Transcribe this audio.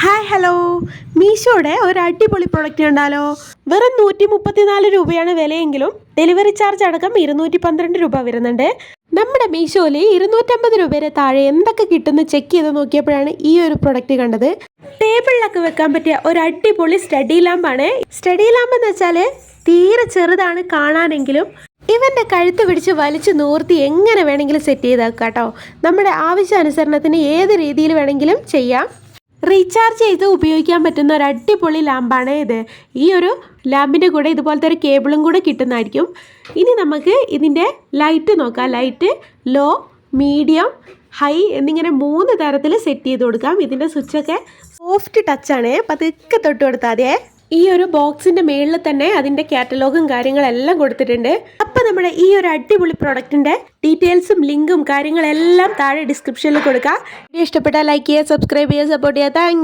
Hi hello, മീഷോയുടെ ഒരു അടിപൊളി product കണ്ടാലോ. വെറും 134 രൂപയാണ് വിലയെങ്കിലും ഡെലിവറി ചാർജ് അടക്കം 212 രൂപ വരുന്നുണ്ട്. നമ്മുടെ മീഷോയിൽ 250 രൂപയുടെ താഴെ എന്തൊക്കെ കിട്ടുമെന്ന് ചെക്ക് ചെയ്ത് നോക്കിയപ്പോഴാണ് ഈ ഒരു പ്രൊഡക്റ്റ് കണ്ടത്. ടേബിളിലൊക്കെ വെക്കാൻ പറ്റിയ ഒരു അടിപൊളി സ്റ്റഡി ലാമ്പാണ്. സ്റ്റഡി ലാമ്പ് എന്ന് വെച്ചാൽ തീരെ ചെറുതാണ് കാണാനെങ്കിലും ഇവൻ്റെ കഴുത്ത് പിടിച്ച് വലിച്ചു നൂർത്തി എങ്ങനെ വേണമെങ്കിലും സെറ്റ് ചെയ്താക്കാം കേട്ടോ. നമ്മുടെ ആവശ്യാനുസരണത്തിന് ഏത് രീതിയിൽ വേണമെങ്കിലും ചെയ്യാം. റീചാർജ് ചെയ്ത് ഉപയോഗിക്കാൻ പറ്റുന്ന ഒരു അടിപൊളി ലാമ്പാണ് ഇത്. ഈ ഒരു ലാമ്പിൻ്റെ കൂടെ ഇതുപോലത്തെ ഒരു കേബിളും കൂടെ കിട്ടുന്നതായിരിക്കും. ഇനി നമുക്ക് ഇതിൻ്റെ ലൈറ്റ് നോക്കാം. ലൈറ്റ് ലോ, മീഡിയം, ഹൈ എന്നിങ്ങനെ 3 തരത്തിൽ സെറ്റ് ചെയ്ത് കൊടുക്കാം. ഇതിൻ്റെ സ്വിച്ചൊക്കെ സോഫ്റ്റ് ടച്ചാണ്, പതുക്കെ തൊട്ട് കൊടുത്താൽ മതിയേ. ഈ ഒരു ബോക്സിൻ്റെ മേളിൽ തന്നെ അതിൻ്റെ കാറ്റലോഗും കാര്യങ്ങളെല്ലാം കൊടുത്തിട്ടുണ്ട്. അപ്പോൾ നമ്മുടെ ഈ ഒരു അടിപൊളി പ്രൊഡക്റ്റിൻ്റെ ഡീറ്റെയിൽസും ലിങ്കും കാര്യങ്ങളെല്ലാം താഴെ ഡിസ്ക്രിപ്ഷനിൽ കൊടുക്കാം. ഇഷ്ടപ്പെട്ടാൽ ലൈക്ക് ചെയ്യുക, സബ്സ്ക്രൈബ് ചെയ്യുക, സപ്പോർട്ട് ചെയ്യുക. താങ്ക്